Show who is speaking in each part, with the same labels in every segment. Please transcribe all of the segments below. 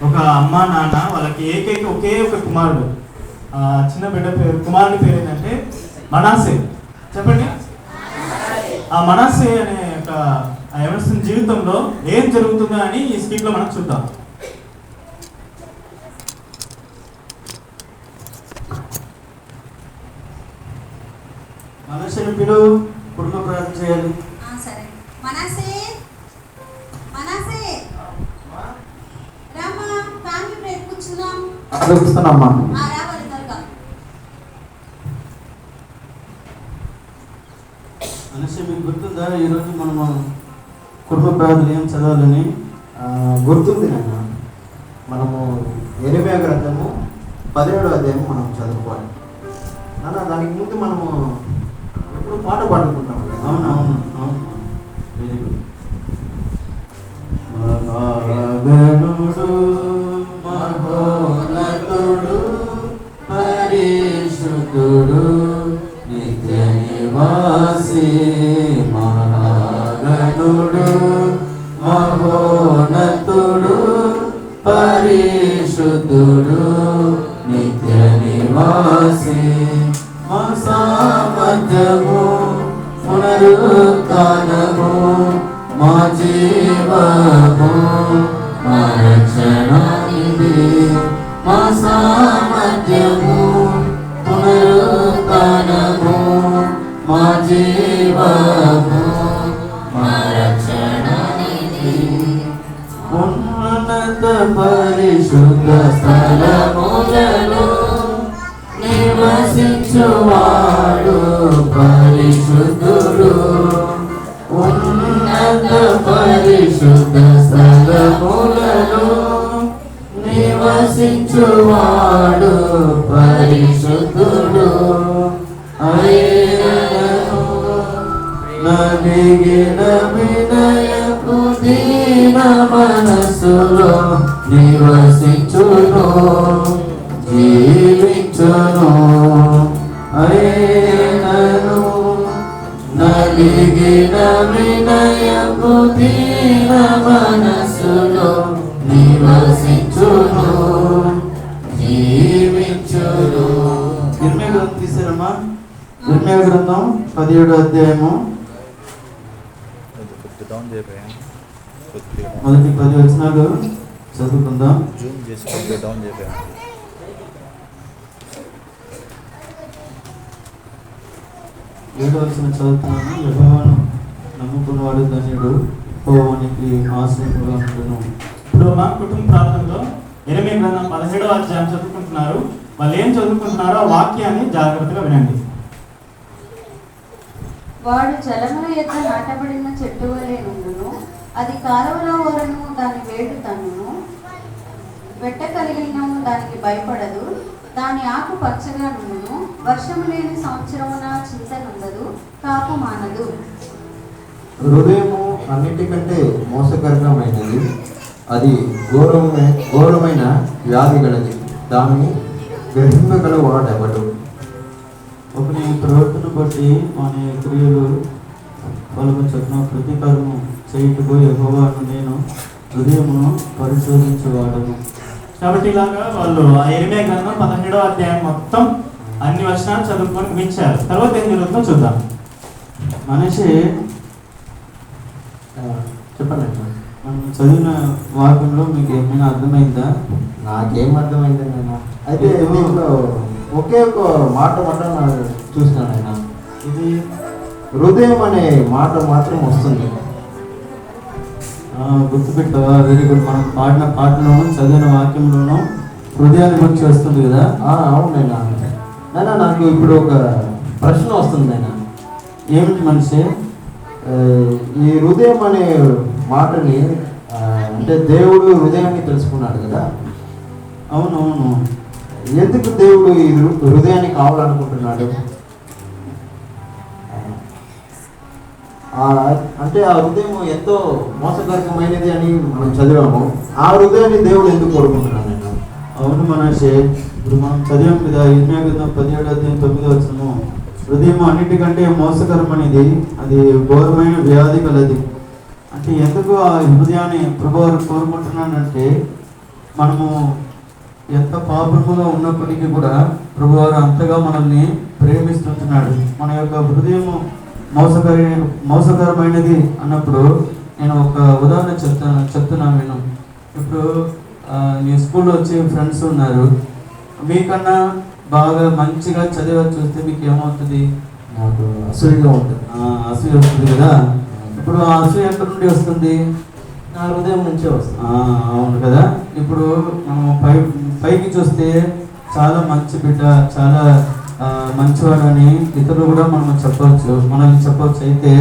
Speaker 1: ఒక అమ్మ నాన్న వాళ్ళకి ఏకైక ఒకే ఒక కుమారుడు. చిన్న బిడ్డ పేరు, కుమారుడి పేరు ఏంటంటే మనాసే. చెప్పండి. ఆ మనాసే అనే ఒక యవనస్తుని జీవితంలో ఏం జరుగుతుందో అని ఈ స్కిట్ లో మనం చూద్దాం. మనసేని పిలు కుటుంబ ప్రార్థన చేయాలి.
Speaker 2: సరే. మనసే మనసే రామా ఫ్యామిలీ ప్రేయర్ కూర్చుందాం.
Speaker 1: అక్కడ కూర్చున్నామ్మా.
Speaker 2: రావాలి త్వరగా.
Speaker 1: మనసే మీకు గుర్తుందా ఈరోజు మనము కుటుంబ ప్రార్థన ఏం చదవాలని?
Speaker 3: గుర్తుంది నాన్న. మనము యెరెమీయా గ్రంథము 17వ అధ్యాయం మనం చదువుకోవాలి నాన్న. దానికి ముందు మనము ఎప్పుడు పాట పాడుకుంటాం.
Speaker 1: అవునవును అవును. Very good. మహాగణుడు మహోన్నతుడు పరిశుద్ధుడు నిత్య నివాసి, మహాగణుడు మహోన్నతుడు పరిశుద్ధుడు నిత్య నివాసి, మా సామర్థ్యము పునరుత్థానము మా జీవము మా రక్షణానిధి, మా సామర్థ్యము పునరుత్థానము మా జీవము మా రక్షణానిధి, ఉన్నత పరిశుద్ధ స్థలములలో నివసించువాడు పరిశుద్ధుడు, ఉన్నత పరిశుద్ధ స్థలములలో నివసించువాడు పరిశుద్ధుడు, ఆయనను నలిగిన వినయపు దీన మనస్సులో నివసించును జీవించును, ఆయనను నలిగిన వినయపు దీన మనస్సులో నివసించును జీవించును. ఇర్మీయా గ్రంథం తీసారమ్మా. ఇర్మీయా గ్రంథం 17వ అధ్యాయము మొదటి 10 వచనాలు చదువుకుందాం. జూమ్ చేసి డౌన్ చేయబోయా. 7వ వచనం చదువుతున్నాను. యెహోవాను నమ్ముకున్నవాడు ధన్యుడు, యెహోవానికి ఆశ్రయముగా ఉండును. ఇప్పుడు మా కుటుంబ ప్రార్థనలో యెరెమీయా గ్రంథం 17వ అధ్యాయం చదువుకుంటున్నారు. వాళ్ళు ఏం చదువుకుంటున్నారో ఆ వాక్యాన్ని జాగ్రత్తగా వినండి.
Speaker 2: వాడు జలముల యొద్ద నాటబడిన చెట్టు వలె నుండును, అది కాలువలో ఓరను దాని వేడు తన్నును, వెట్ట కలిగినము దానికి భయపడదు, దాని ఆకు పచ్చగా నుండును, వర్షము లేని సంవత్సరమున చింత నుండదు, కాపు మానదు.
Speaker 3: హృదయము అన్నిటికంటే మోసకరమైనది, అది ఘోరమైన వ్యాధి గలది, దాన్ని గ్రహింపగల వాడెవడు.
Speaker 1: ఒకని ప్రవర్తన బట్టి మన క్రియలు వాళ్ళకు చొప్పున ప్రతీకారము చేయుటకు యెహోవాను నేను హృదయమును పరిశోధించేవాడను. కాబట్టి ఇలాగా వాళ్ళు ఆ యెరెమీయా గ్రంథం 17వ అధ్యాయం మొత్తం అన్ని వచనాలు చదువుకొని ముగించారు. తర్వాత ఏం జరుగుతుందో చూద్దాం. మనిషి చెప్పండి, మనం చదివిన వాక్యంలో మీకు ఏమైనా అర్థమైందా?
Speaker 3: నాకేం అర్థమైంది నేను అయితే దీంట్లో ఒకే ఒక మాట చూసినాను ఆయన.
Speaker 1: ఇది
Speaker 3: హృదయం అనే మాట మాత్రం వస్తుంది.
Speaker 1: గుర్తుపెట్టావా? Very good. మనం పాడిన పాటలోనూ చదివిన వాక్యంలోనూ హృదయాన్ని గురించి వస్తుంది కదా.
Speaker 3: అవునైనా నాన్న, నాకు ఇప్పుడు ఒక ప్రశ్న వస్తుంది ఆయన.
Speaker 1: ఏమిటి మనిషి?
Speaker 3: ఈ హృదయం అనే మాటని అంటే దేవుడు హృదయాన్ని తెలుసుకున్నాడు కదా.
Speaker 1: అవునవును.
Speaker 3: ఎందుకు దేవుడు ఈ హృదయాన్ని కావాలనుకుంటున్నాడు? అంటే ఆ హృదయం ఎంతో మోసకరమైనది అని మనం చదివాము. ఆ హృదయాన్ని దేవుడు ఎందుకు కోరుకుంటున్నాడు నేను?
Speaker 1: అవును మనిషి, ఇప్పుడు మనం చదివాం కదా యెరెమీయా గ్రంథం 17వ అధ్యాయం 9వ వచనము, హృదయం అన్నిటికంటే మోసకరమైనది, అది ఘోరమైన వ్యాధి కలది. అంటే ఎందుకు ఆ హృదయాన్ని ప్రభువారు కోరుకుంటున్నానంటే మనము ఎంత పాపముగా ఉన్నప్పటికీ కూడా ప్రభువారు అంతగా మనల్ని ప్రేమిస్తుంటున్నాడు. మన యొక్క హృదయము మోసకరమైనది అన్నప్పుడు నేను ఒక ఉదాహరణ చెప్తున్నాను నేను. ఇప్పుడు నీ స్కూల్లో వచ్చే ఫ్రెండ్స్ ఉన్నారు, మీకన్నా బాగా మంచిగా చదివా చూస్తే మీకు ఏమవుతుంది?
Speaker 3: నాకు అసూయగా ఉంటుంది.
Speaker 1: అసూయ వస్తుంది కదా. ఇప్పుడు ఆ అసూయ ఎక్కడి నుండి వస్తుంది?
Speaker 3: నా హృదయం నుంచే వస్తుంది.
Speaker 1: అవును కదా. ఇప్పుడు మనం పైకి చూస్తే చాలా మంచి బిడ్డ, చాలా మంచివాడని ఇతరులు కూడా మనం చెప్పవచ్చు, మనల్ని చెప్పవచ్చు. అయితే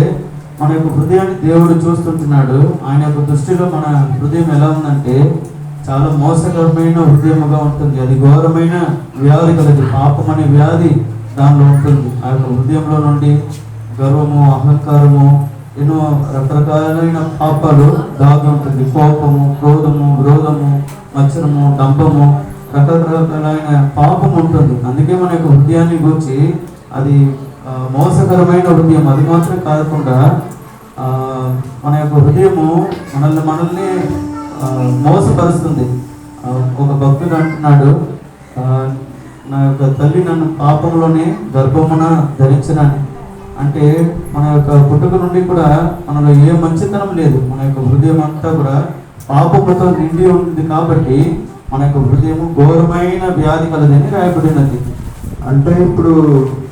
Speaker 1: మన యొక్క హృదయాన్ని దేవుడు చూస్తుంటున్నాడు. ఆయన యొక్క దృష్టిలో మన హృదయం ఎలా ఉందంటే చాలా మోసకరమైన హృదయముగా ఉంటుంది. అది ఘోరమైన వ్యాధి కలది. పాపం అనే వ్యాధి దానిలో ఉంటుంది. ఆ యొక్క హృదయంలో నుండి గర్వము, అహంకారము, ఎన్నో రకరకాలైన పాపాలు దాగి ఉంటుంది. కోపము, క్రోధము, విరోధము, మత్సరము, డంబము, రకరకాలైన పాపం ఉంటుంది. అందుకే మన యొక్క హృదయాన్ని గురించి అది మోసకరమైన హృదయం. అది మాత్రం కాకుండా మన యొక్క హృదయము మనల్ని మోసపరుస్తుంది. ఒక భక్తుడు అంటున్నాడు, నా యొక్క తల్లి నన్ను పాపంలోనే గర్భమున ధరించినాను. అంటే మన యొక్క పుట్టుక నుండి కూడా మనలో ఏ మంచితనం లేదు. మన యొక్క హృదయం అంతా కూడా పాపముతో నిండి ఉంది. కాబట్టి మన యొక్క హృదయము ఘోరమైన వ్యాధి కలదని రాయబడినది.
Speaker 3: అంటే ఇప్పుడు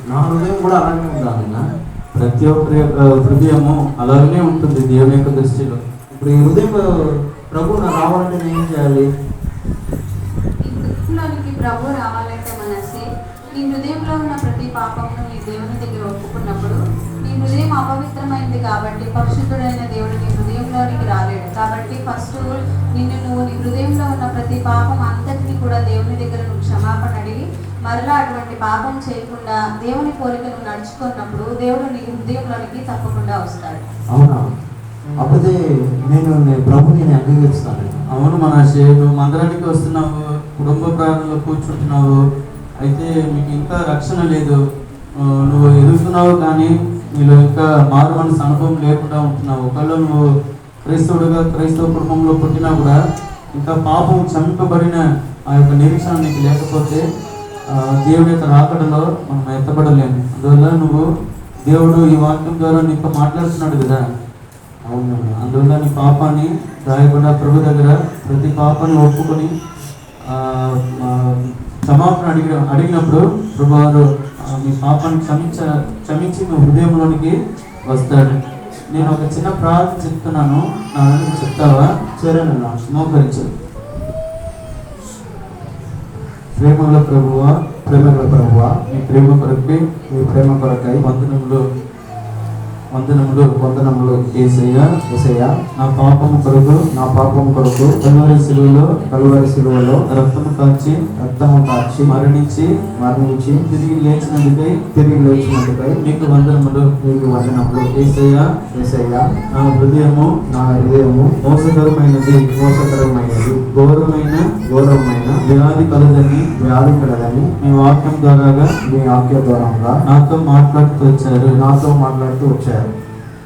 Speaker 3: నా హృదయం కూడా అలాగే ఉండాలన్నా?
Speaker 1: ప్రతి ఒక్కరి యొక్క హృదయము అలాగనే ఉంటుంది దేవుని యొక్క దృష్టిలో.
Speaker 3: ఇప్పుడు ఈ హృదయం ప్రభు నాకు రావాలంటే నేను ఏం చేయాలి?
Speaker 2: ఈ ప్రభు రావాలంటే మనసి నీ హృదయంలో ఉన్న ప్రతి పాపమును నీ దేవుని దగ్గర ఒప్పుకున్నప్పుడు నీ హృదయం అపవిత్రమైంది కాబట్టి పరిశుద్ధుడైన దేవుడు నీ హృదయంలోనికి రాలేడు. కాబట్టి ఫస్ట్ నువ్వు నీ హృదయంలో ఉన్న ప్రతి పాపం అంతటినీ కూడా దేవుని దగ్గర నువ్వు క్షమాపణ అడిగి మరలా అటువంటి పాపం చేయకుండా దేవుని కోరికను నడుచుకున్నప్పుడు దేవుడు నీ హృదయంలోనికి తప్పకుండా వస్తాడు.
Speaker 3: అవునా? అప్పుడే నేను ప్రభుని అంగీకరిస్తాను.
Speaker 1: అవును మనషే, నువ్వు మందిరానికి వస్తున్నావు, కుటుంబ ప్రారంభంలో కూర్చుంటున్నావు, అయితే మీకు ఇంకా రక్షణ లేదు, నువ్వు ఎదుగుతున్నావు కానీ నీలో ఇంకా మారు మనసు అనుభవం లేకుండా ఉంటున్నావు. ఒకవేళ నువ్వు క్రైస్తవ కుటుంబంలో పుట్టినా కూడా ఇంకా పాపం క్షమింపబడిన ఆ యొక్క నిరీక్షణ నీకు లేకపోతే దేవుడి యొక్క రాకడలో మనం ఎత్తబడలేము. అందువల్ల నువ్వు దేవుడు ఈ వాక్యం ద్వారా నీతో మాట్లాడుతున్నాడు కదా. అవును. అందువల్ల నీ పాపాన్ని రాయకుండా ప్రభు దగ్గర ప్రతి పాపాన్ని ఒప్పుకొని క్షమాపణ అడిగినప్పుడు ప్రభు వారు మీ పాపాన్ని క్షమించి మీ హృదయంలోనికి వస్తాడు. నేను ఒక చిన్న ప్రార్థన చెప్తున్నాను, నా చెప్తావా?
Speaker 3: సరేనన్నా,
Speaker 1: మోకరించు. ప్రేమల ప్రభువా,
Speaker 3: మీ ప్రేమ కొరకై వందనములు యేసయ్య. నా పాపము కొరకు కలువరి శిలువలో రక్తము కాచి మరణించి తిరిగి లేచినందుకై నీకు వందనములు. యేసయ్య, నా హృదయము మోసకరమైనది, ఘోరమైన వ్యాధి కలదని మీ వాక్యం ద్వారా నాతో మాట్లాడుతూ వచ్చారు.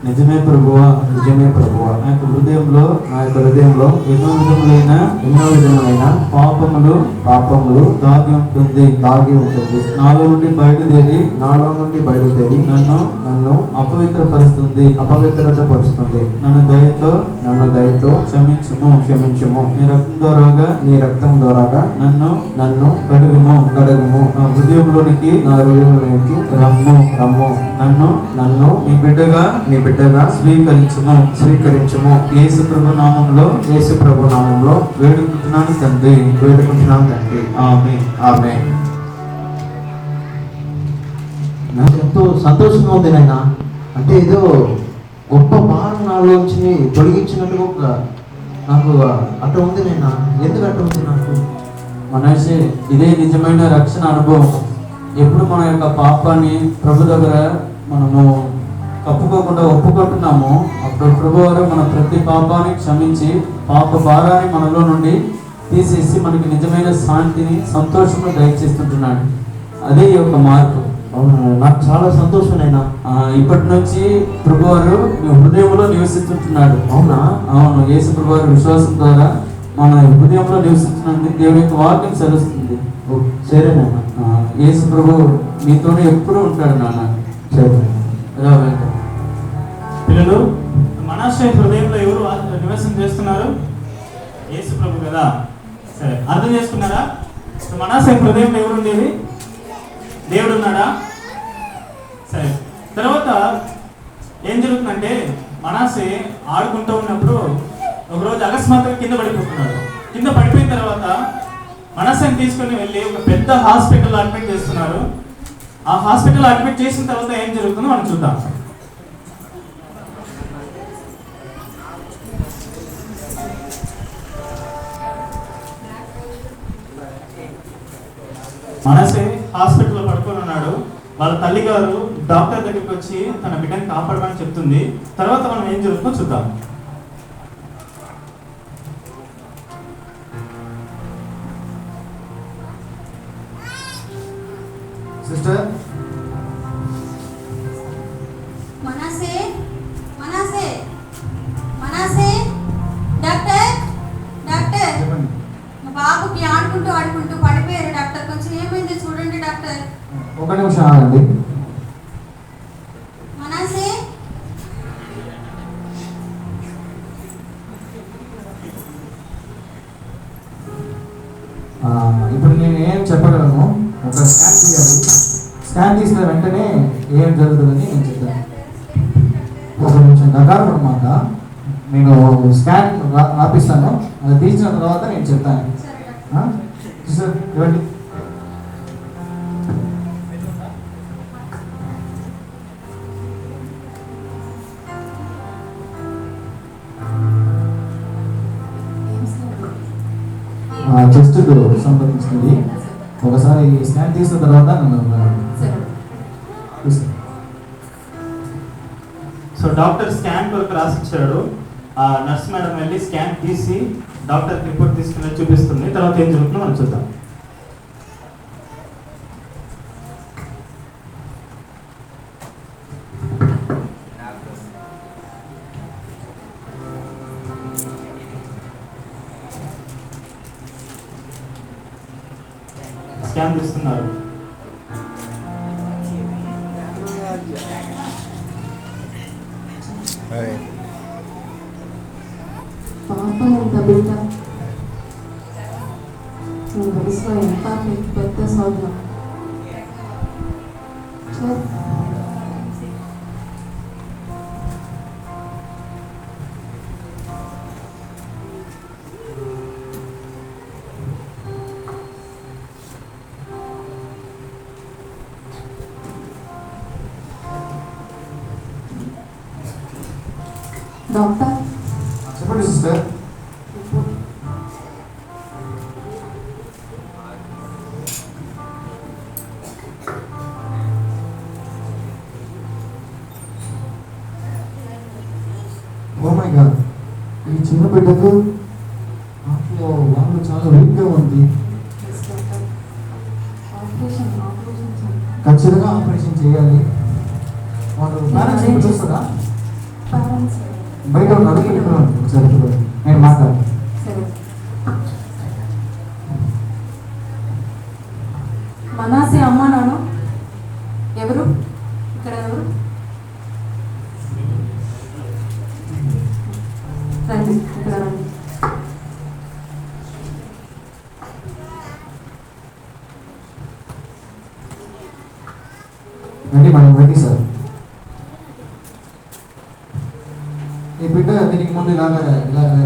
Speaker 3: నిజమే ప్రభువా, నా యొక్క హృదయంలో ఎన్నో విధములైన పాపములు దాగి ఉంటుంది. నాలో నుండి బయలుదేరి నన్ను అపవిత్రపరుస్తుంది. నన్ను దయతో క్షమించుము. నీ రక్తం ద్వారాగా నన్ను కడుగుము. నా హృదయంలోనికి రమ్ము. నన్ను నీ బిడ్డగా స్వీకరించుము. యేసు ప్రభు నామములో వేడుకుంటున్నాను తండ్రి. ఆమేన్. నాకు ఎంతో సంతోషంగా ఉంది నాయన. అంటే ఏదో గొప్ప భారం నాలోంచి తొలగించినట్టుగా నాకు అట్లా ఉంది నాయన. ఎందుకు అట్లా ఉంది నాకు?
Speaker 1: మనసే ఇదే నిజమైన రక్షణ అనుభవం. ఎప్పుడు మన యొక్క పాపాన్ని ప్రభు దగ్గర మనము కప్పుకోకుండా ఒప్పుకుంటున్నాము, అప్పుడు ప్రభు వారు మన ప్రతి పాపాన్ని క్షమించి పాప భారాన్ని మనలో నుండి తీసేసి మనకి నిజమైన శాంతిని, సంతోషము దయచేస్తుంటున్నాడు. అదే ఈ యొక్క మార్పు.
Speaker 3: నాకు చాలా సంతోషమైనా.
Speaker 1: ఇప్పటి నుంచి ప్రభు వారు మీ హృదయంలో నివసిస్తుంటున్నాడు.
Speaker 3: అవునా?
Speaker 1: అవును. యేసు ప్రభు వారు విశ్వాసం ద్వారా మన హృదయంలో నివసించినందుకు దేవుడి యొక్క వాక్యం సెలవుస్తుంది.
Speaker 3: సరే నాన్న.
Speaker 1: యేసు ప్రభు మీతోనే ఎప్పుడూ ఉంటాడు నాన్న.
Speaker 3: సరే
Speaker 1: రా వెళ్తాం.
Speaker 4: పిల్లలు, మనషే హృదయంలో ఎవరు నివాసం చేస్తున్నారు? యేసు ప్రభు కదా. సరే, అర్థం చేసుకున్నారా? మనషే హృదయంలో ఎవరు ఉండేది? దేవుడు ఉన్నాడా? సరే, తర్వాత ఏం జరుగుతుందంటే మనషే ఆడుకుంటూ ఉన్నప్పుడు ఒకరోజు అకస్మాత్తుగా కింద పడిపోతున్నాడు. కింద పడిపోయిన తర్వాత మనషేని తీసుకొని వెళ్ళి ఒక పెద్ద హాస్పిటల్లో అడ్మిట్ చేస్తున్నారు. ఆ హాస్పిటల్లో అడ్మిట్ చేసిన తర్వాత ఏం జరుగుతుందో మనం చూద్దాం. మనసే హాస్పిటల్లో పడుకొని ఉన్నాడు. వాళ్ళ తల్లి గారు డాక్టర్ దగ్గరికి వచ్చి తన బిడ్డని కాపాడమని చెప్తుంది. తర్వాత మనం ఏం జరుగుతుందో చూద్దాం.
Speaker 3: సిస్టర్,
Speaker 2: మనసే మనసే మనసే డాక్టర్ డాక్టర్
Speaker 3: చెప్పండి.
Speaker 2: మా బాబుకి ఆడుకుంటూ పడిపోయారు డాక్టర్. కొంచెం ఏమైంది చూడండి డాక్టర్.
Speaker 3: ఒక నిమిషం ఆగండి.
Speaker 2: మనసే
Speaker 3: ఇప్పుడు నేను ఏం చెప్పగలను, ఒక స్కాన్ తీయాలి. స్కాన్ తీసిన వెంటనే ఏం జరుగుతుందని నేను చెప్తాను. ఒక నిమిషం దగ్గర మాట, నేను స్కాన్ రాపిస్తాను. అది తీసిన తర్వాత నేను చెప్తాను.
Speaker 2: సరే డాక్టర్.
Speaker 3: సార్ ఇవ్వండి. చెస్ట్ సంబంధించింది. ఒకసారి స్కాన్ తీసిన తర్వాత నన్ను చూస్తాను.
Speaker 4: సో డాక్టర్ స్కాన్ కొరకు రాసిచ్చాడు. ఆ నర్స్ మేడం వెళ్ళి స్కాన్ తీసి డాక్టర్ రిపోర్ట్ తీసుకుని చూపిస్తుంది. తర్వాత ఏం జరుగుతుందో మనం చూద్దాం. స్కాన్ తీస్తున్నారు.
Speaker 5: పాప ఎంత బిడ్డ నీ వయసులో ఎంత పెద్ద సౌద్యం. డాక్టర్
Speaker 3: చెప్పండి సిస్టర్. ఓ మై గాడ్, ఈ చిన్న బిడ్డకు దాంట్లో వాళ్ళు చాలా వీక్గా ఉంది.
Speaker 5: ఆపరేషన్
Speaker 3: ఖచ్చితంగా ఆపరేషన్ చేయాలి. వాళ్ళు పేరెంట్స్ ఎప్పుడు చూస్తారా?
Speaker 5: పేరెంట్స్
Speaker 3: బయట అడుగుతున్నాను. ఒకసారి చూడండి, నేను మాట్లాడు.
Speaker 5: సరే. మనాసే అమ్మ నాన్న ఎవరు? ఇక్కడ ఎవరు? రండి, ఇక్కడ రండి.
Speaker 3: రండి మనం రండి సార్. ఈ బిడ్డ దీనికి ముందు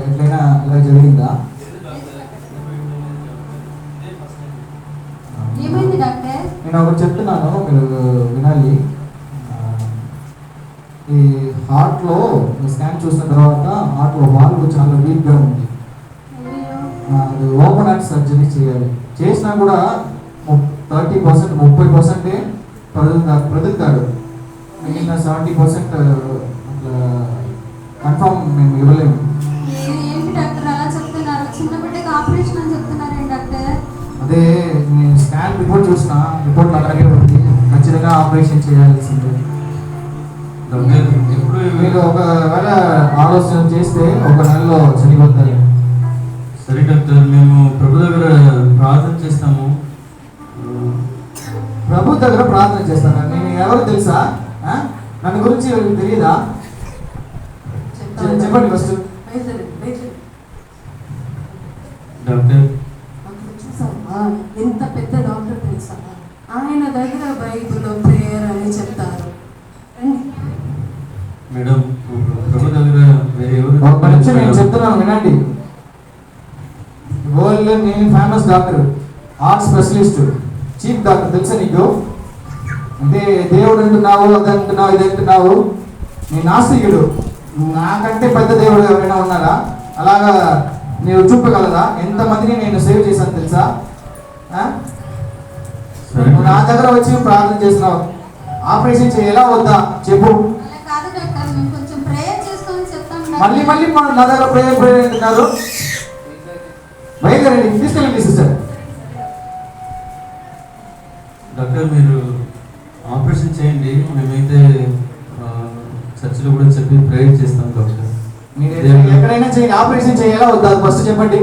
Speaker 3: ఎట్లయినా ఇలా జరిగిందా?
Speaker 2: ఏమైంది డాక్టర్?
Speaker 3: నేను ఒకటి చెప్తున్నాను, మీరు వినాలి. ఈ హార్ట్లో స్కాన్ చూసిన తర్వాత హార్ట్లో వాల్వ్ చాలా వీక్గా ఉంది.
Speaker 2: అయ్యో.
Speaker 3: అది ఓపెన్ హార్ట్ సర్జరీ చేయాలి. చేసినా కూడా 30% 30% బ్రతుకుతాడు. మిగిలిన 70% అట్లా కన్ఫర్మ్ మేము ఇవ్వలేము.
Speaker 2: ఏంటి డాక్టర్ అలా చెప్తున్నారు? చిన్న బిడ్డకి ఆపరేషన్ అని చెప్తున్నారేంటి డాక్టర్?
Speaker 3: అదే నేను స్కాన్ రిపోర్ట్ చూసిన, రిపోర్ట్ అలాగే ఉంది. ఖచ్చితంగా ఆపరేషన్ చేయాల్సిందే. మీరు ఒకవేళ ఆలోచన చేస్తే 1 నెలలో చనిపోతారు.
Speaker 1: సరే డాక్టర్, మేము ప్రభు దగ్గర ప్రార్థన చేస్తాము.
Speaker 3: ప్రభు దగ్గర ప్రార్థన చేస్తాను. నేను ఎవరు తెలుసా? నన్ను గురించి తెలియదా? చెప్పండి ఫస్ట్.
Speaker 1: డాక్టర్,
Speaker 5: చూసావా ఎంత పెద్ద డాక్టర్ తెలుసా? ఆయన దగ్గర బైబిల్ ప్రేయర్ అని చెప్తారు.
Speaker 1: మేడం, ప్రభు దగ్గర వేరే ఎవరు?
Speaker 3: ఒక్క నిమిషం నేను చెప్తున్నాను, వినండి. వరల్డ్ నేను famous doctor, heart specialist, chief doctor. తెలుసా నీకు? అంటే దేవుడు అంటున్నావు, అది అంటున్నావు, ఇది అంటున్నావు. నీ నాస్తికుడు. నాకంటే పెద్ద దేవుడు ఎవరైనా ఉన్నారా? అలాగా నీవు చూపగలరా? ఎంతమందిని నేను సేవ్ చేశాను తెలుసా? నువ్వు నా దగ్గర వచ్చి ప్రార్థన చేస్తున్నావు. ఆపరేషన్ చేయాలా వద్దా చెప్పు.
Speaker 2: కాదు డాక్టర్, మేము కొంచెం ప్రేయర్ చేసుకొని చెప్తాం.
Speaker 3: మళ్ళీ మళ్ళీ నా దగ్గర ప్రేయర్ అంటున్నారు. బయలుదేరండి, తీసుకెళ్ళండి సిస్టర్.
Speaker 1: డాక్టర్, మీరు ఆపరేషన్ చేయండి. మేమైతే చర్చిలో కూడా చెప్పి ప్రేయర్ చేస్తాం డాక్టర్.
Speaker 3: మీరు ఎక్కడైనా చేయండి. ఆపరేషన్ చేయాలా వద్దా ఫస్ట్ చెప్పండి.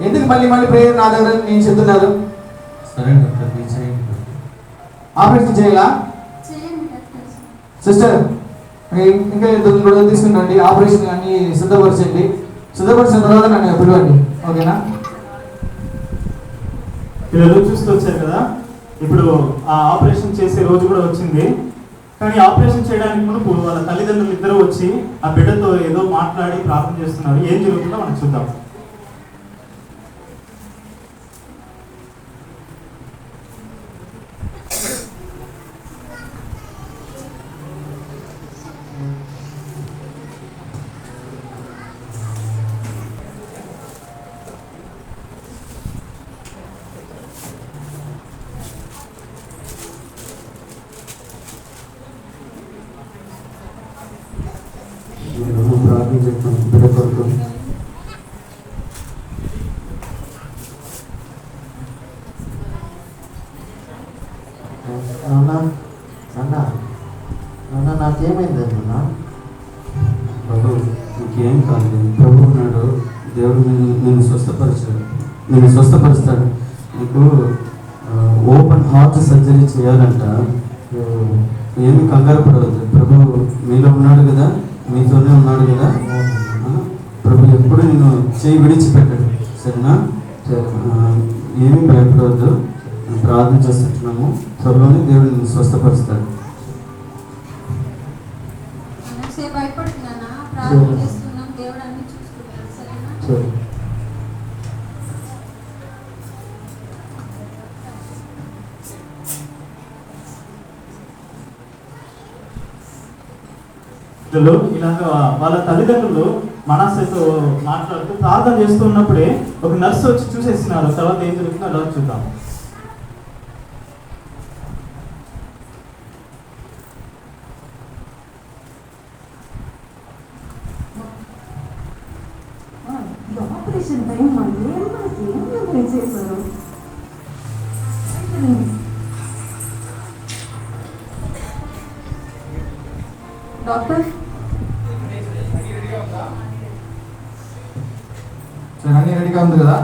Speaker 3: ఎందుకు మళ్ళీ మళ్ళీ ప్రేయర్ నా దగ్గర నేను చెప్తున్నారు?
Speaker 1: సరే డాక్టర్, మీరు చేయండి.
Speaker 3: ఆపరేషన్ చేయాలా? సిస్టర్, ఇంకా ఇద్దరు కూడా తీసుకురండి. ఆపరేషన్ అన్ని సిద్ధపరచండి. సిద్ధపరిచిన తర్వాత నన్ను పిలవండి, ఓకేనా?
Speaker 4: పిల్లలు చూస్తూ వచ్చారు కదా, ఇప్పుడు ఆ ఆపరేషన్ చేసే రోజు కూడా వచ్చింది. కానీ ఆపరేషన్ చేయడానికి మునుపు వాళ్ళ తల్లిదండ్రులు ఇద్దరు వచ్చి ఆ బిడ్డతో ఏదో మాట్లాడి ప్రార్థన చేస్తున్నారు. ఏం జరుగుతుందో మనం చూద్దాం.
Speaker 1: ప్రార్థన చేస్తాం బిడ్డ కొరకు.
Speaker 6: నాన్న నాకేమైంది నాన్న?
Speaker 1: బాబు, ఇంకేం కాదు. ప్రభు ఉన్నాడు. దేవుడు నేను స్వస్థపరుస్తాడు. నీకు ఓపెన్ హార్ట్ సర్జరీ చేయాలంట. ఏమి కంగారు పడవద్దు. ప్రభు మీలో ఉన్నాడు కదా, మీతోనే ఉన్నాడు కదా. ప్రభు ఎప్పుడు నేను చేయి విడిచిపెట్టాడు. సరేనా? ఏమీ భయపడవద్దు. ప్రార్థన చేస్తున్నాము. త్వరలోనే దేవుడు నిన్ను స్వస్థపరుస్తాడు.
Speaker 2: భయపడుతున్నానా? ప్రార్థన చేస్తున్నాం, దేవుడు అన్ని చూసుకుంటాడు. సరేనా?
Speaker 4: ఇలాగ వాళ్ళ తల్లిదండ్రులు మనస్సుతో మాట్లాడుతూ ప్రార్థన చేస్తున్నప్పుడే ఒక నర్సు వచ్చి చూసేస్తున్నారు. తర్వాత ఏం జరుగుతుందో అలా చూద్దాం.
Speaker 5: ఆపరేషన్ టైం ఏం చేశారు? డాక్టర్,
Speaker 3: అన్నీ రెడీగా ఉంది కదా?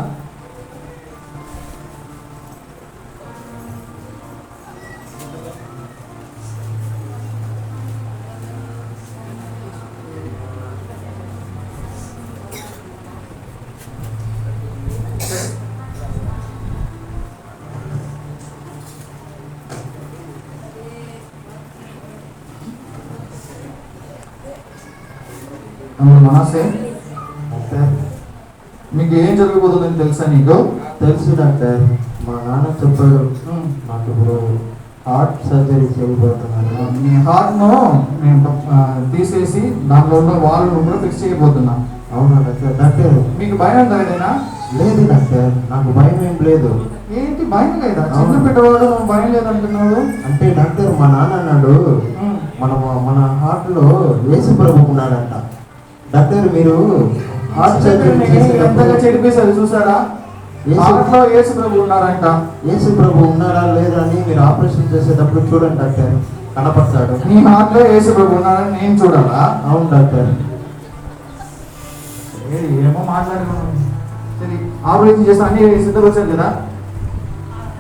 Speaker 3: మనసే, మీకు ఏం జరగబోతుందని తెలుసా నీకు?
Speaker 6: తెలుసు డాక్టర్. మా నాన్న చెప్పాడు నాకు ఇప్పుడు హార్ట్ సర్జరీ చేయబోతున్నాను.
Speaker 3: మీ హార్ట్ను నేను తీసేసి దాంట్లో ఉన్న వాల్వ్ను కూడా ఫిక్స్ చేయబోతున్నా.
Speaker 6: అవునా డాక్టర్? డాక్టర్,
Speaker 3: మీకు భయం ఉందా ఏదైనా?
Speaker 6: లేదు డాక్టర్, నాకు భయం ఏం లేదు.
Speaker 3: ఏంటి భయం లేదా? చిన్న పెట్టవాడు నువ్వు భయం లేదంటున్నావు.
Speaker 6: అంటే డాక్టర్, మా నాన్న అన్నాడు మన హార్ట్లో యేసు ప్రభు ఉన్నాడంట. డాక్టర్, మీరు హార్ట్ సర్జరీ
Speaker 3: ఎంతగా చెడిపేశారు చూసారా? హార్ట్లో యేసు ప్రభు ఉన్నారంట.
Speaker 6: యేసు ప్రభు ఉన్నారా లేదా అని మీరు ఆపరేషన్ చేసేటప్పుడు చూడండి డాక్టర్, కనపడతాడు.
Speaker 3: నీ హార్ట్లో యేసు ప్రభు ఉన్నారని నేను చూడాలా?
Speaker 6: అవును డాక్టర్.
Speaker 3: ఏమో మాట్లాడుకున్నాను. సరే, ఆపరేషన్ చేస్తా అన్ని సిద్ధపరిచారు కదా?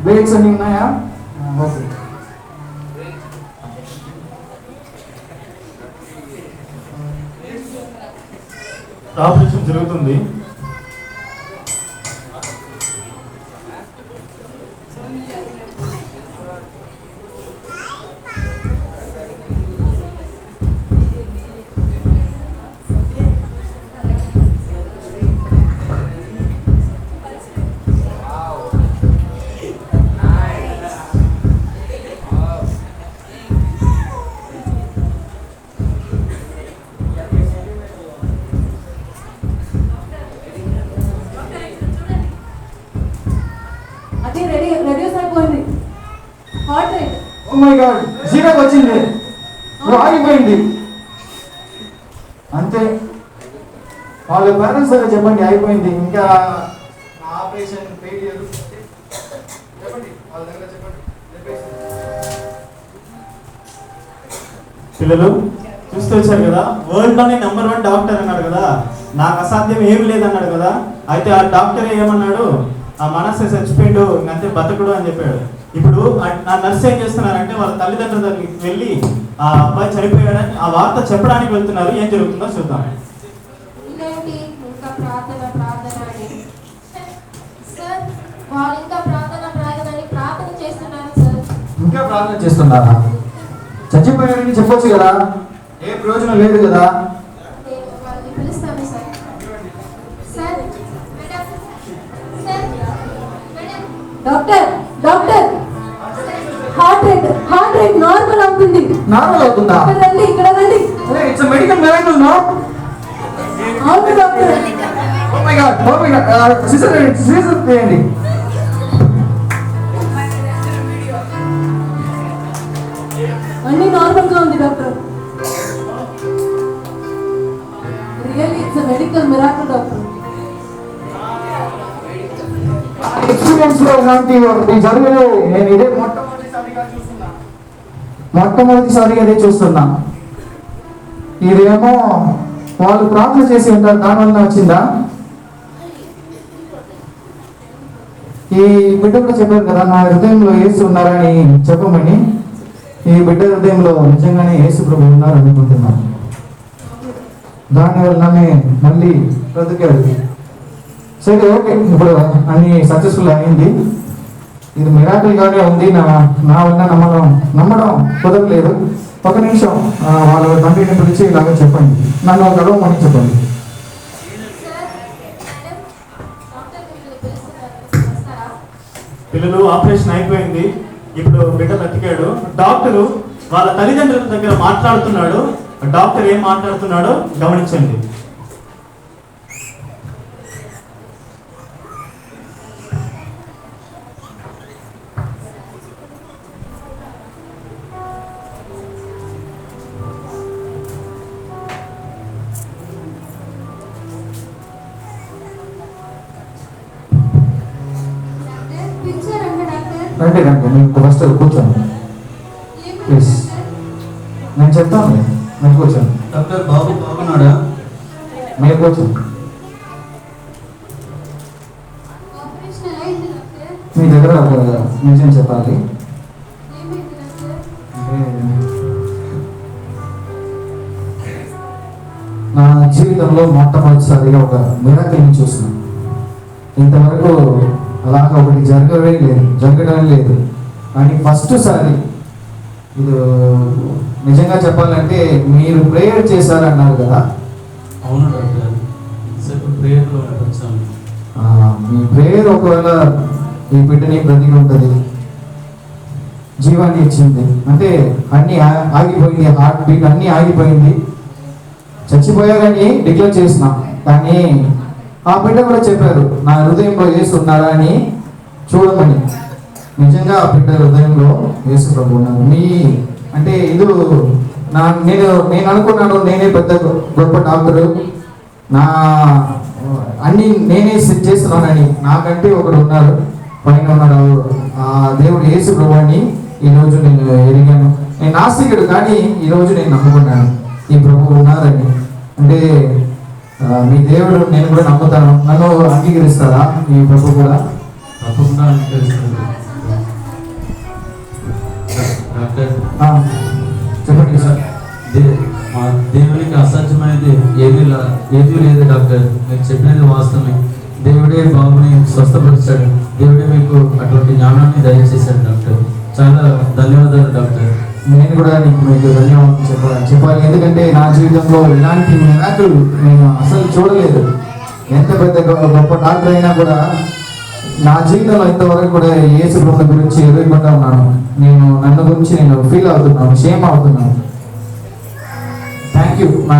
Speaker 3: బ్రేక్స్ అన్నీ ఉన్నాయా? ఓకే.
Speaker 4: ఆపరేషన్ జరుగుతుంది.
Speaker 5: అది రెడ్యూస్ అయిపోయింది. Heart rate
Speaker 3: oh my god, జీరోకి వచ్చింది, ఆగిపోయింది. అంతే, వాళ్ళ పేరెంట్స్ దగ్గర చెప్పండి అయిపోయింది. ఇంకా ఆపరేషన్ ఫెయిలియర్ చెప్పండి, వాళ్ళ దగ్గర చెప్పండి.
Speaker 4: పిల్లలు చూస్తూ వచ్చారు కదా, వరల్డ్ లోనే #1 డాక్టర్ అన్నాడు కదా, నాకు అసాధ్యం ఏమి లేదన్నాడు కదా. అయితే ఆ డాక్టర్ ఏమన్నాడు, ఆ మనస్సు చచ్చిపోయిండు అంతే బతకుడు అని చెప్పాడు. ఇప్పుడు ఆ నర్స్ ఏం చేస్తున్నారంటే వాళ్ళ తల్లిదండ్రుల దగ్గరికి వెళ్ళి ఆ అబ్బాయి చనిపోయాడని ఆ వార్త చెప్పడానికి వెళ్తున్నారు. ఏం జరుగుతుందో చూద్దాం.
Speaker 7: ఇదేంటి ఇంకా ప్రార్థన అని సార్, వాళ్ళు ఇంకా ప్రార్థన అని ప్రార్థన చేస్తున్నారు సార్.
Speaker 3: ఇంకా ప్రార్థన చేస్తున్నారా? చచ్చిపోయారని చెప్పొచ్చు కదా, ఏ ప్రయోజనం లేదు కదా.
Speaker 7: నేను వాళ్ళని పిలుస్తాను sir. Sir madam, sir madam,
Speaker 5: doctor heart rate normal అవుతుంది.
Speaker 3: నార్మల్ అవుతుందా?
Speaker 5: ఇక్కడ రండి.
Speaker 3: It's medical miracle no.
Speaker 5: అవును doctor.
Speaker 3: Oh my god, caesar చేయండి.
Speaker 5: అన్ని నార్మల్ గా ఉంది doctor. Really it's medical miracle doctor.
Speaker 3: Experience లో ఇలాంటి జరగలేదు. నేను ఇదే మొట్టమొదటిసారిగా అదే చూస్తున్నా. ఇదేమో వాళ్ళు ప్రార్థన చేసి ఉంటారు, దానివల్ల వచ్చిందా? ఈ బిడ్డ కూడా చెప్పారు కదా, నా హృదయంలో యేసు ఉన్నారని చెప్పమని. ఈ బిడ్డ హృదయంలో నిజంగానే యేసు ప్రభు ఉన్నారు అనుకుంటున్నాను. దానివల్లనే మళ్ళీ బ్రతికారు. సరే, ఓకే, ఇప్పుడు అన్ని సక్సెస్ఫుల్ అయింది. ఇది మిరాకిల్ గానే ఉంది. నా వల్ల నమ్మడం కుదరలేదు. ఒక నిమిషం వాళ్ళ తండ్రిని పిలిచి ఇలాగ చెప్పండి, నన్ను గడవమని చెప్పండి.
Speaker 7: సార్ మేడం, డాక్టర్ మిమ్మల్ని పిలుస్తున్నారు, వస్తారా?
Speaker 4: పిల్లలు ఆపరేషన్ అయిపోయింది, ఇప్పుడు బిడ్డ బతికాడు. డాక్టరు వాళ్ళ తల్లిదండ్రుల దగ్గర మాట్లాడుతున్నాడు. డాక్టర్ ఏం మాట్లాడుతున్నాడో గమనించండి.
Speaker 7: డాక్టర్ పిలిచారంట డాక్టర్.
Speaker 3: రండి మీకు ఫస్ట్ కూర్చోండి ప్లీజ్. నేను చెప్తాను, మీరు కూర్చోండి.
Speaker 1: డాక్టర్ బాబు బాగున్నాడా?
Speaker 3: మీరు కూర్చోండి.
Speaker 7: ఆపరేషన్ ఎలా అయింది డాక్టర్?
Speaker 3: మీ దగ్గర ఒక నిజం చెప్పాలి.
Speaker 7: ఏమైంది డాక్టర్?
Speaker 3: నా జీవితంలో మొట్టమొదటిసారిగా ఒక మిరాకిల్ని చూస్తున్నాను. ఇంతవరకు అలాగా ఒకటి జరగడం లేదు. కానీ ఫస్ట్ సారి ఇది నిజంగా చెప్పాలంటే మీరు ప్రేయర్ చేశారన్నారు కదా.
Speaker 1: అవును డాక్టర్, ఇంతసేపు ప్రేయర్లో వచ్చాను.
Speaker 3: మీ ప్రేయర్ ఒకవేళ ఈ బిడ్డని బ్రతికి ఉంటుంది, జీవాన్ని ఇచ్చింది అంటే అన్నీ ఆగిపోయింది, హార్ట్ బీట్ అన్నీ ఆగిపోయింది, చచ్చిపోయారని డిక్లేర్ చేసిన. కానీ ఆ బిడ్డ కూడా చెప్పారు, నా హృదయంలో యేసు ఉన్నారా అని చూడమని. నిజంగా ఆ బిడ్డ హృదయంలో యేసు ప్రభు ఉన్నారు. అంటే ఇది నేను అనుకున్నాను, నేనే పెద్ద గొప్ప డాక్టరు, నా అన్ని నేనే సెట్ చేస్తున్నానని. నాకంటే ఒకడు ఉన్నారు, పైన ఉన్నాడు, ఆ దేవుడు యేసు ప్రభు అని ఈరోజు నేను ఎరిగాను. నేను నాస్తికుడు, కానీ ఈరోజు నేను నమ్ముకున్నాను ఈ ప్రభు ఉన్నారని. అంటే మీ దేవుడు నేను కూడా నమ్ముతాను, నన్ను అంగీకరిస్తారా మీ ప్రభు కూడా?
Speaker 1: తప్పకుండా అంగీకరిస్తాను డాక్టర్.
Speaker 3: చెప్పండి సార్.
Speaker 1: మా దేవునికి అసాధ్యమైనది ఏదీ లేదు డాక్టర్. మీరు చెప్పినది వాస్తవమే. దేవుడే బాబుని స్వస్థపరిచాడు. దేవుడే మీకు అటువంటి జ్ఞానాన్ని దయచేశాడు డాక్టర్. చాలా ధన్యవాదాలు డాక్టర్.
Speaker 3: నేను కూడా మీకు ధన్యవాదాలు చెప్పాలి. ఎందుకంటే నా జీవితంలో ఇలాంటి మిరాకిల్ నేను అసలు చూడలేదు. ఎంత పెద్ద గొప్ప డాక్టర్ అయినా కూడా నా జీవితంలో ఇంతవరకు కూడా యేసు ప్రభువుల గురించి ఎదుర్కొంటా ఉన్నాను. నన్ను గురించి నేను ఫీల్ అవుతున్నాను, షేమ్ అవుతున్నాను. Thank you. నా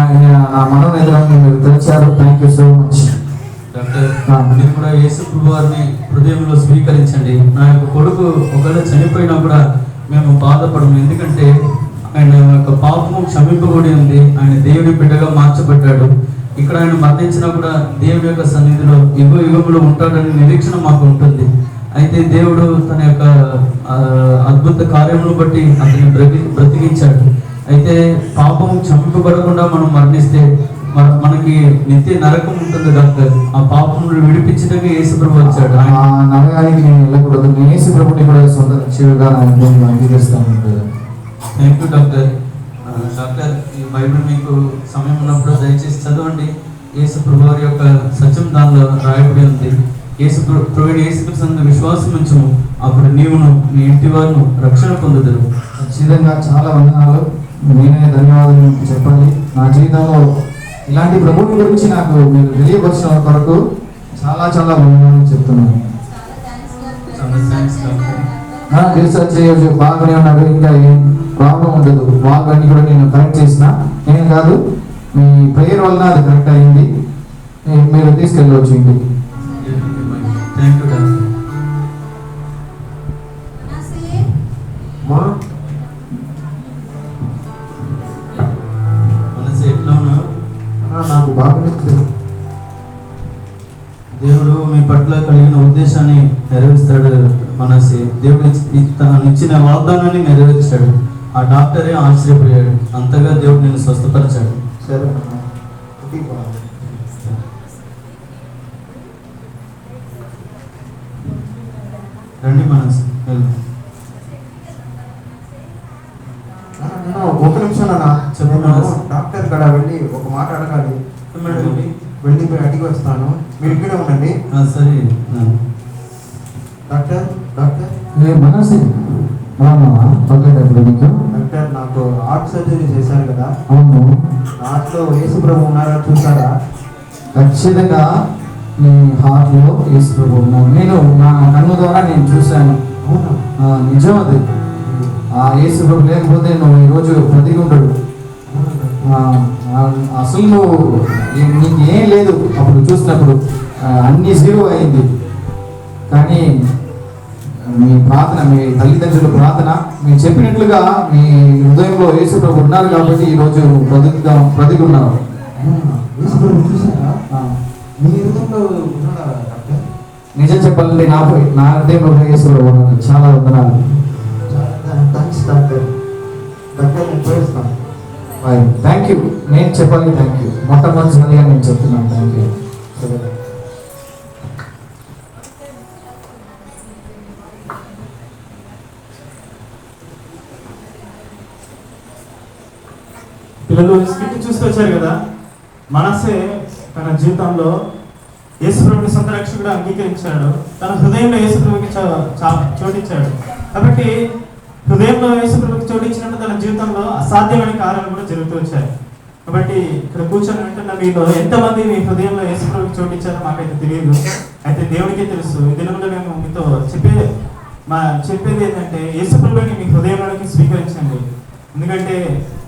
Speaker 3: మనోనేతరాన్ని మీరు తెరిచారు. Thank you so much
Speaker 1: doctor. మీరు కూడా యేసు ప్రభు వారిని హృదయంలో స్వీకరించండి. నా యొక్క కొడుకు ఒకవేళ చనిపోయినా కూడా మేము బాధపడము. ఎందుకంటే ఆయన యొక్క పాపము క్షమింపబడి ఉంది. ఆయన దేవుడి బిడ్డగా మార్చబడ్డాడు. ఇక్కడ ఆయన మరణించినా కూడా దేవుడి యొక్క సన్నిధిలో యుగములో ఉంటాడని నిరీక్షణ మాకు ఉంటుంది. అయితే దేవుడు తన యొక్క అద్భుత కార్యములను బట్టి అతన్ని బ్రతికించాడు. అయితే పాపము క్షమింపబడకుండా మనం మరణిస్తే మనకి నిత్య నరకం ఉంటుంది డాక్టర్. ఆ పాపం విడిపించడానికి యేసు ప్రభు వచ్చాడు.
Speaker 3: ఆ నరకానికి నేను వెళ్ళకూడదు. నేను యేసు ప్రభుని కూడా సొంత రక్షకుడిగా నేను అంగీకరిస్తాను.
Speaker 1: Thank you doctor. డాక్టర్, ఈ బైబిల్ మీకు సమయం ఉన్నప్పుడు దయచేసి చదవండి. యేసు ప్రభు వారి యొక్క సత్యం దానిలో రాయబడి ఉంది. యేసుక్రీస్తు విశ్వాసం ఉంచుము, అప్పుడు నీవును నీ ఇంటి వారును రక్షణ పొందుదురు.
Speaker 3: ఖచ్చితంగా చాలా వందనాలు. నేనే ధన్యవాదాలు చెప్పాలి. నా జీవితంలో ఇలాంటి ప్రభువుని గురించి నాకు మీరు తెలియపరిచిన కొరకు చాలా చాలా వందనాలు చెప్తున్నాను.
Speaker 1: చాలా థ్యాంక్స్ డాక్టర్.
Speaker 3: రీసెర్చ్ చేయొచ్చు, బాగానే ఉన్నారు, ఇంకా ఏం ప్రాబ్లం ఉండదు. వాళ్ళని కూడా నేను కరెక్ట్ చేసిన, నేను కాదు, మీ ప్రేయర్ వలన అది కరెక్ట్ అయింది. మీరు తీసుకెళ్ళవచ్చు ఇంటికి.
Speaker 1: Thank you doctor. మనసు ఎట్లా ఉన్నావు?
Speaker 6: నాకు బాగానే
Speaker 1: దేవుడు మీ పట్ల కలిగిన ఉద్దేశాన్ని నెరవేర్స్తాడు. మనసి దేవుడు తను ఇచ్చిన వాగ్దానాన్ని నెరవేర్చాడు. ఆ డాక్టరే ఆశ్చర్యపోయాడు. అంతగా దేవుడు నేను స్వస్థపరిచాడు.
Speaker 6: సరే
Speaker 1: రండి మనసు వెళ్దాం.
Speaker 6: ఒక నిమిషం నాన్న.
Speaker 1: చెప్పండి.
Speaker 6: డాక్టర్ కాడ వెళ్ళి ఒక మాట అడగాలి.
Speaker 1: మేడం
Speaker 6: వెళ్ళిపోయి అడిగి వస్తాను. మీరు ఇక్కడే ఉండండి.
Speaker 1: సరే
Speaker 6: డాక్టర్ డాక్టర్
Speaker 3: మనసి
Speaker 6: డాక్టర్, నాకు హార్ట్ సర్జరీ చేశారు కదా,
Speaker 3: అవును.
Speaker 6: హార్ట్లో యేసు ప్రభు ఉన్నారా చూసారా?
Speaker 3: ఖచ్చితంగా నీ హార్ట్లో యేసు ప్రభు ఉన్నాడు. నేను నా కన్ను ద్వారా నేను చూశాను. నిజం అది. ఆ యేసు ప్రభు లేకపోతే నువ్వు ఈరోజు బ్రతికి ఉండడు. అసలు నువ్వు నీకు ఏం లేదు అప్పుడు చూసినప్పుడు, అన్ని జీరో అయింది. కానీ మీ ప్రార్థన, మీ తల్లిదండ్రుల ప్రార్థన, మీరు చెప్పినట్లుగా మీ హృదయంలో యేసు ప్రభు ఉన్నారు కాబట్టి ఈరోజు బ్రతికి ఉన్నారు.
Speaker 6: యేసు ప్రభు చూసారా? మీ హృదయంలో ఉన్నాడా డాక్టర్?
Speaker 3: నిజం చెప్పాలంటే నా హృదయంలో యేసు ప్రభు ఉన్నారు. చాలా వందనాలు.
Speaker 6: Thanks doctor. డాక్టర్ నేను పోయిస్తాను.
Speaker 3: Thank you. నేను చెప్పాలి థ్యాంక్ యూ. మొట్టమొదటిసారిగా నేను చెప్తున్నాను థ్యాంక్ యూ.
Speaker 4: పిల్లలు స్కిట్ చూసుకొచ్చారు కదా. మనసే తన జీవితంలో యేసుప్రభుని సొంత రక్షకుడు అంగీకరించాడు. తన హృదయంలో యేసుప్రభుకి చోటిచ్చాడు. కాబట్టి హృదయంలో యేసుప్రభుకి చోటిచ్చినట్టు తన జీవితంలో అసాధ్యమైన కార్యాలు కూడా జరుగుతూ వచ్చాయి. కాబట్టి ఇక్కడ కూర్చొని వింటున్న మీలో ఎంతమంది మీ హృదయంలో యేసుప్రభుకి చోటిచ్చారో మాకైతే తెలియదు. అయితే దేవుడికే తెలుసు. ఈ దినంలో మేము మీతో చెప్పేది ఏంటంటే యేసుప్రభుని మీ హృదయంలోకి స్వీకరించండి. ఎందుకంటే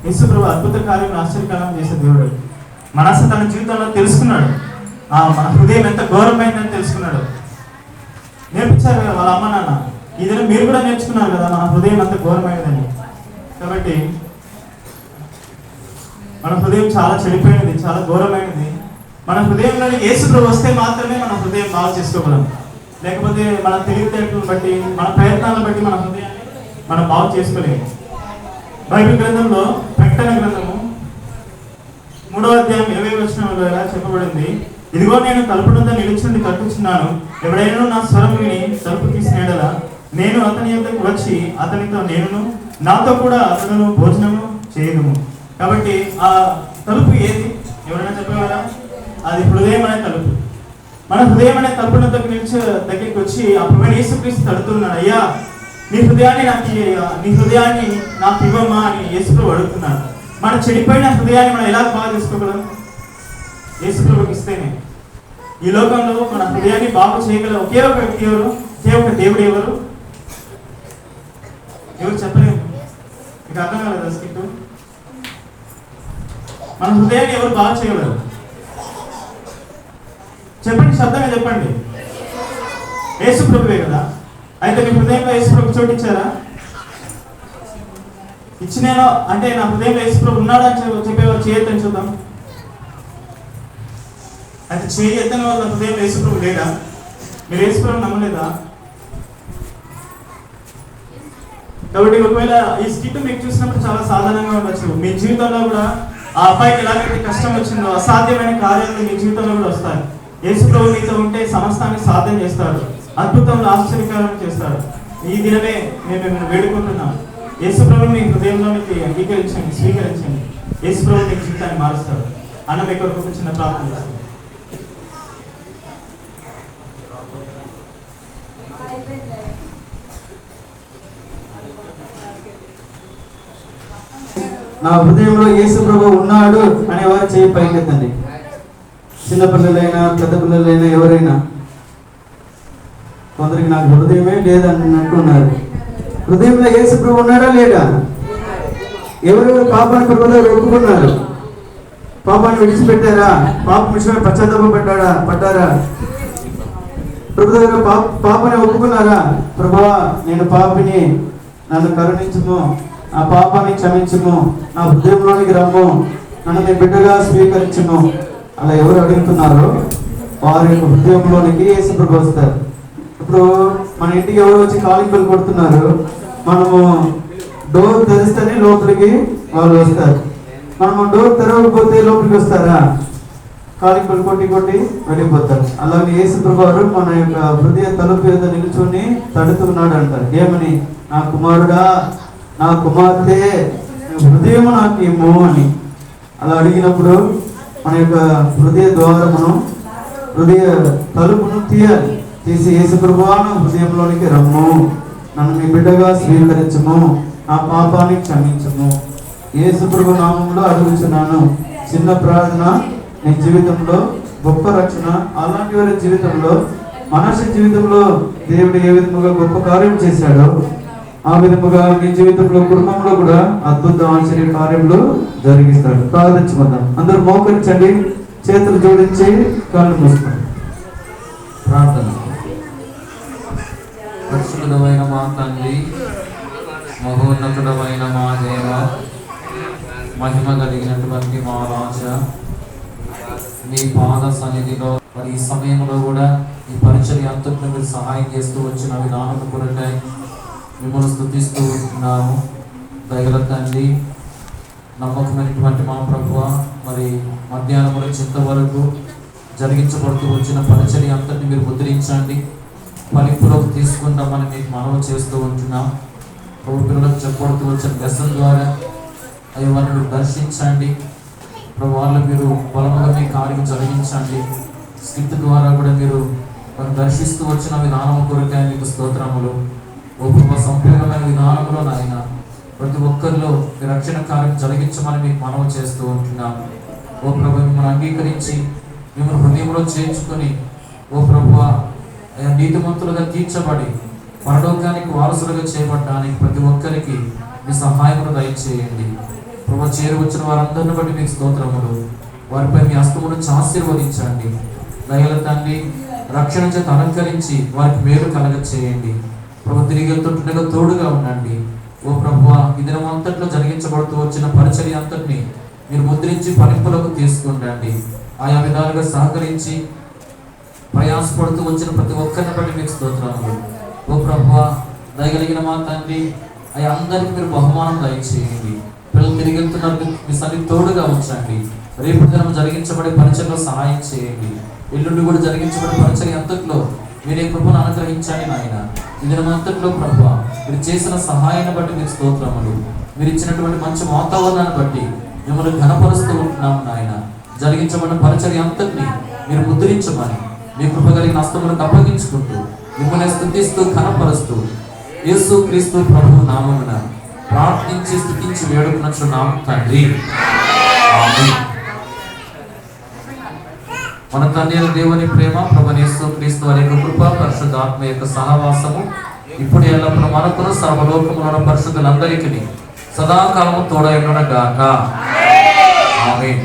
Speaker 4: యేసుప్రభు అద్భుత కార్యం, ఆశ్చర్యకారం చేసే దేవుడు. మనసు తన జీవితంలో తెలుసుకున్నాడు. మన హృదయం ఎంత ఘోరమైందని తెలుసుకున్నాడు. నేర్పించారు కదా వాళ్ళ అమ్మ నాన్న. ఈ దినం మీరు కూడా నేర్చుకున్నారు కదా మన హృదయం ఎంత ఘోరమైనదని. కాబట్టి మన హృదయం చాలా చెడిపోయినది, చాలా ఘోరమైనది. మన హృదయంలోని యేసుప్రభు వస్తే మాత్రమే మన హృదయం బాగు చేసుకోగలం. లేకపోతే మన తెలివితేటలను బట్టి, మన ప్రయత్నాలను బట్టి మన హృదయాన్ని మనం బాగు చేసుకోలేము. బైబిల్ గ్రంథంలో ప్రకటన గ్రంథము 3వ అధ్యాయం 20వ వచనంలో ఇలా చెప్పబడింది, ఇదిగో నేను తలుపు వద్ద నిలుచుండి తట్టుచున్నాను, ఎవడైనా నా స్వరం విని తలుపు తీసిన యెడల నేను అతని యొద్దకు వచ్చి అతనితో నేనును నాతో కూడా అతను భోజనము చేయదుము. కాబట్టి ఆ తలుపు ఏది? ఎవరైనా చెప్పగలరా? అది హృదయం అనే తలుపు. మన హృదయం అనే తలుపు దగ్గరికి వచ్చి అప్పుడు యేసుక్రీస్తు తడుతున్నాడు, అయ్యా నీ హృదయాన్ని నాకు ఇవ్వమ్మా అని యేసుప్రభు అడుగుతున్నాడు. మన చెడిపోయిన హృదయాన్ని మనం ఎలా బాగా చేసుకోగలం? యేసుప్రభుకి ఇస్తేనే. ఈ లోకంలో మన హృదయాన్ని బాగు చేయగల ఒకే ఒక వ్యక్తి ఎవరు? ఒకే ఒక దేవుడు ఎవరు? ఎవరు చెప్పలేము. మీకు అర్థం కాలేదా స్కిట్? మన హృదయాన్ని ఎవరు బాగు చేయగలరు? చెప్పండి, శబ్దంగా చెప్పండి. యేసుప్రభువే కదా. అయితే మీ హృదయంలో యేసుప్రభు చోటు ఇచ్చారా? ఇచ్చినేనో అంటే నా హృదయంలో యేసుప్రభు ఉన్నాడని చెప్పేవారు చేయొద్దని చూద్దాం. అయితే చేయి ఎత్తని వాళ్ళ హృదయంలో యేసుప్రభు లేడా? మీరు యేసుప్రభు నమ్మలేదా? కాబట్టి ఒకవేళ ఈ స్కిట్ మీకు చూసినప్పుడు చాలా సాధారణంగా ఉండొచ్చు. మీ జీవితంలో కూడా ఆ అబ్బాయికి ఎలాగైతే కష్టం వచ్చిందో అసాధ్యమైన కార్యాలు మీ జీవితంలో కూడా వస్తాయి. యేసుప్రభు మీతో ఉంటే సమస్తాన్ని సాధ్యం చేస్తాడు, అద్భుతంలో ఆశ్చర్యకరం చేస్తాడు. ఈ దినమే మేము మిమ్మల్ని వేడుకుంటున్నాం. యేసుప్రభుని మీ హృదయంలోనికి అంగీకరించండి, స్వీకరించండి. యేసుప్రభు మీ జీవితాన్ని మారుస్తాడు. అన్న మీ కొరకు ఒక చిన్న ప్రార్థన చేస్తాడు.
Speaker 1: నా హృదయంలో యేసుప్రభు ఉన్నాడు అనేవారు చేయి పైకెత్తండి. చిన్నపిల్లలైనా పెద్ద పిల్లలైనా ఎవరైనా. కొందరికి నాకు హృదయమే లేదన్నట్టున్నారు. హృదయంలో యేసుప్రభు ఉన్నాడా లేడా? ఎవరెవరు పాపాన్ని ప్రభుత్వం ఒప్పుకున్నారు? పాపాన్ని విడిచిపెట్టారా? పాపం విషయమై పడ్డారా? ప్రభు దగ్గర పాపని ఒప్పుకున్నారా? ప్రభువా నేను పాపిని, నన్ను కరుణించుము, ఆ పాపాన్ని క్షమించుము, నా హృదయంలోనికి రమ్ము, నన్ను నీ బిడ్డగా స్వీకరించుము. అలా ఎవరు అడుగుతున్నారో వారి యొక్క హృదయంలోనికి యేసుప్రభు వస్తారు. ఇప్పుడు మన ఇంటికి ఎవరు వచ్చి కాలింగ్ బెల్ కొడుతున్నారు, మనము డోర్ తెరిస్తేనే లోపలికి వాళ్ళు వస్తారు. మనము డోర్ తెరవకపోతే లోపలికి వస్తారా? కాలింగ్ బెల్ కొట్టి వెళ్ళిపోతారు. అలాగే యేసుప్రభు వారు మన యొక్క హృదయ తలుపు మీద నిలుచుని తడుతున్నాడు అంటారు. ఏమని? నా కుమారుడా, నా కుమార్తె, హృదయం నాకు ఇమ్ము అని. అలా అడిగినప్పుడు మన యొక్క హృదయ ద్వారమును, హృదయ తలుపును తీసి యేసుప్రభువా నా హృదయంలోనికి రమ్ము, నన్ను మీ బిడ్డగా స్వీకరించము, నా పాపాన్ని క్షమించము. యేసుప్రభు నామంలో అడుగుచున్నాను. చిన్న ప్రార్థన నీ జీవితంలో గొప్ప రక్షణ. అలాంటి వారి జీవితంలో, మనిషి జీవితంలో దేవుడు ఏ విధముగా గొప్ప కార్యం చేశాడో ఆ విధముగా మీ జీవితంలో, కుటుంబంలో కూడా అద్భుత ఆశ్చర్య కార్యములు జరిగిస్తాడు. ప్రార్థించుకుందాం. అందరూ మోకరించండి, చేతులు జోడించి కళ్ళు మూసుకోండి.
Speaker 8: ప్రార్థన. పరిశుద్ధమైన మా తండ్రి, మహోన్నతుడమైన మా దేవ, మహిమ కలిగినటువంటి మా రాజా, మీ పాద సన్నిధిలో మరి ఈ సమయంలో కూడా ఈ పరిచర్య అంతట్లో మీరు సహాయం చేస్తూ వచ్చిన విధానం కొరకై మిమ్మల్ని స్తుతిస్తూ ఉంటున్నాము. దయగల తండ్రి, నమ్మకమైనటువంటి మా ప్రభువ, మరి మధ్యాహ్నం నుంచి ఇంతవరకు జరిగించబడుతూ వచ్చిన పరిచర్య అంతటిని మీరు ముద్రించండి, ఫలింపులోకి తీసుకుంటామని మీకు మనవి చేస్తూ ఉంటున్నాం. ప్రభు పిల్లలకు చెప్పబడుతూ వచ్చిన లెసన్ ద్వారా అవి వారిని మీరు దర్శించండి. ప్రభు వాళ్ళు మీరు బలముగా మీ కార్యం జరిగించండి. స్కిట్ ద్వారా కూడా మీరు వారిని దర్శిస్తూ వచ్చిన విధానం కొరకే మీకు స్తోత్రములు. ఓ ప్రభు సంపూర్ణమైన విధానంలో నాయన ప్రతి ఒక్కరిలో మీ రక్షణ కార్యం జరిగించమని మీకు మనవి చేస్తూ ఉంటున్నాం. ఓ ప్రభు మిమ్మల్ని అంగీకరించి మిమ్మల్ని హృదయంలో చేర్చుకొని ఓ ప్రభు నీతిమంతులుగా తీర్చబడి పరలోకానికి వారసులుగా చేపట్టడానికి ప్రతి ఒక్కరికి మీ సహాయమును దయచేయండి. ప్రభు చేరువచ్చిన వారందరిని బట్టి మీకు స్తోత్రములు. వారిపై మీ హస్తమును ఆశీర్వదించండి. దయల తండ్రి, రక్షణ చేత అలంకరించి వారికి మేలు కలగ చేయండి. ప్రభు తిరిగి వెళ్తుండగా తోడుగా ఉండండి. ఓ ప్రభువా, ఈ దినం అంతట్లో జరిగించబడుతూ వచ్చిన పరిచర్య అంతటిని మీరు ముద్రించి ఫలింపులకు తీసుకుంటండి. ఆయా విధాలుగా సహకరించి ప్రయాసపడుతూ వచ్చిన ప్రతి ఒక్కరిని బట్టి మీకు స్తోత్రములు. ఓ ప్రభువా, దయగలిగిన మా తండ్రి, అయ్యా అందరికీ మీరు బహుమానం దయచేయండి. పిల్లలు తిరిగి వెళ్తున్నారు, మీ సన్నిధి తోడుగా ఉంచండి. రేపు దినం జరిగించబడే పరిచయలో సహాయం చేయండి. ఎల్లుండి కూడా జరిగించబడే పరిచయ అంతట్లో మీరే కృపను అనుగ్రహించండి నాయన. ఈ దినం అంతట్లో ప్రభువా మీరు చేసిన సహాయాన్ని బట్టి మీకు స్తోత్రములు. మీరు ఇచ్చినటువంటి మంచి వాతావరణాన్ని బట్టి మిమ్మల్ని ఘనపరుస్తూ ఉంటున్నాము నాయన. జరిగించబడిన పరిచర్య అంతటిని మీరు ముద్రించమని మీ కృప కలిగిన హస్తములకు అప్పగించుకుంటూ మిమ్మల్ని స్తుతిస్తూ ఘనపరుస్తూ యేసు క్రీస్తు ప్రభువు నామమున ప్రార్థించి స్తుతించి వేడుకున్నచున్నాము తండ్రి. ఆమేన్. మన తండ్రి అయిన దేవుని ప్రేమ, ప్రభువైన యేసు క్రీస్తు వారి యొక్క కృప, పరిశుద్ధాత్మ యొక్క సహవాసము ఇప్పుడు ఎల్లప్పుడూ మనకును సర్వలోకములో పరిశుద్ధులందరికీ సదాకాలము తోడై ఉండును గాక. ఆమేన్.